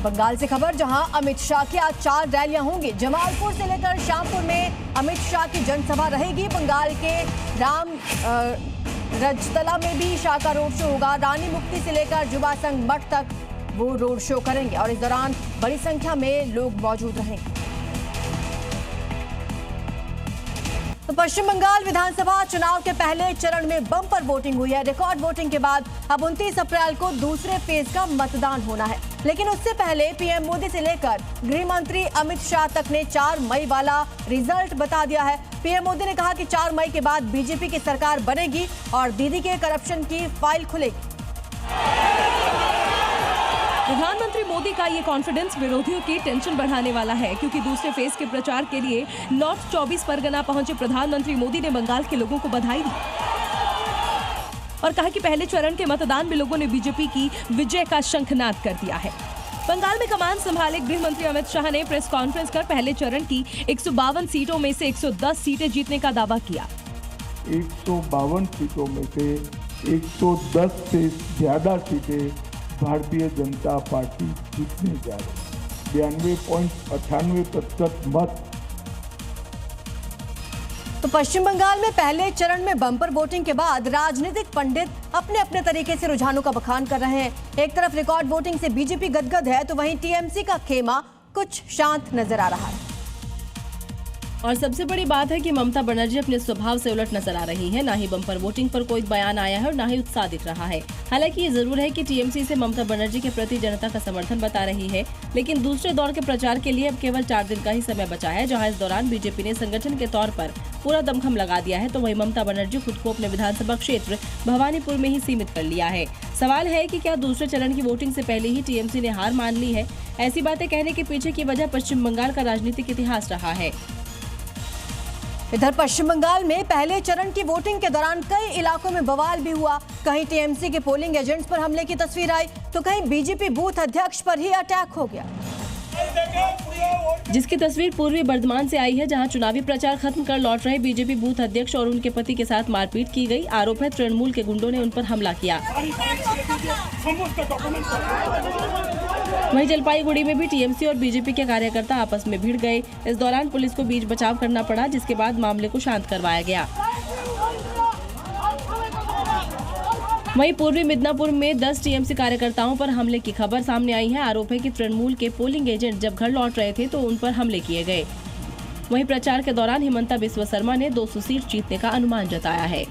बंगाल से खबर, जहां अमित शाह की आज 4 रैलियां होंगी। जमालपुर से लेकर शामपुर में अमित शाह की जनसभा रहेगी। बंगाल के राम रजतला में भी शाह का रोड शो होगा। रानी मुक्ति से लेकर जुबासंग मठ तक वो रोड शो करेंगे और इस दौरान बड़ी संख्या में लोग मौजूद रहेंगे। तो पश्चिम बंगाल विधानसभा चुनाव के पहले चरण में बम्पर वोटिंग हुई है। रिकॉर्ड वोटिंग के बाद अब 29 अप्रैल को दूसरे फेज का मतदान होना है। लेकिन उससे पहले पीएम मोदी से लेकर गृह मंत्री अमित शाह तक ने 4 मई वाला रिजल्ट बता दिया है। पीएम मोदी ने कहा कि 4 मई के बाद बीजेपी की सरकार बनेगी और दीदी के करप्शन की फाइल खुलेगी। प्रधानमंत्री मोदी का ये कॉन्फिडेंस विरोधियों की टेंशन बढ़ाने वाला है, क्योंकि दूसरे फेज के प्रचार के लिए नॉर्थ 24 परगना पहुंचे प्रधानमंत्री मोदी ने बंगाल के लोगों को बधाई दी और कहा कि पहले चरण के मतदान में लोगों ने बीजेपी की विजय का शंखनाद कर दिया है। बंगाल में कमान संभाले गृह मंत्री अमित शाह ने प्रेस कॉन्फ्रेंस कर पहले चरण की 152 सीटों में से 110 सीटें जीतने का दावा किया। 152 सीटों में से 110 से ज्यादा सीटें भारतीय जनता पार्टी जीतने जा रही है। 92.98% मत। तो पश्चिम बंगाल में पहले चरण में बम्पर वोटिंग के बाद राजनीतिक पंडित अपने अपने तरीके से रुझानों का बखान कर रहे हैं। एक तरफ रिकॉर्ड वोटिंग से बीजेपी गदगद है, तो वहीं टीएमसी का खेमा कुछ शांत नजर आ रहा है। और सबसे बड़ी बात है कि ममता बनर्जी अपने स्वभाव से उलट नजर आ रही है। ना ही बम्पर वोटिंग पर कोई बयान आया है और ना ही उत्साह दिख रहा है। हालांकि ये जरूर है कि टीएमसी से ममता बनर्जी के प्रति जनता का समर्थन बता रही है, लेकिन दूसरे दौर के प्रचार के लिए अब केवल 4 दिन का ही समय बचा है, जहां इस दौरान बीजेपी ने संगठन के तौर पर पूरा दमखम लगा दिया है। तो वहीं ममता बनर्जी खुद को अपने विधानसभा क्षेत्र भवानीपुर में ही सीमित कर लिया है। सवाल है कि क्या दूसरे चरण की वोटिंग से पहले ही टीएमसी ने हार मान ली है? ऐसी बातें कहने के पीछे की वजह पश्चिम बंगाल का राजनीतिक इतिहास रहा है। इधर पश्चिम बंगाल में पहले चरण की वोटिंग के दौरान कई इलाकों में बवाल भी हुआ। कहीं टीएमसी के पोलिंग एजेंट्स पर हमले की तस्वीर आई, तो कहीं बीजेपी बूथ अध्यक्ष पर ही अटैक हो गया, जिसकी तस्वीर पूर्वी बर्धमान से आई है, जहां चुनावी प्रचार खत्म कर लौट रहे बीजेपी बूथ अध्यक्ष और उनके पति के साथ मारपीट की गई। आरोप है तृणमूल के गुंडों ने उन पर हमला किया। वहीं जलपाईगुड़ी में भी टीएमसी और बीजेपी के कार्यकर्ता आपस में भिड़ गए। इस दौरान पुलिस को बीच बचाव करना पड़ा, जिसके बाद मामले को शांत करवाया गया। वहीं पूर्वी मिदनापुर में 10 टीएमसी कार्यकर्ताओं पर हमले की खबर सामने आई है। आरोप है कि तृणमूल के पोलिंग एजेंट जब घर लौट रहे थे तो उन पर हमले किए गए। वहीं प्रचार के दौरान हिमंता बिस्वा शर्मा ने 200 सीट जीतने का अनुमान जताया है।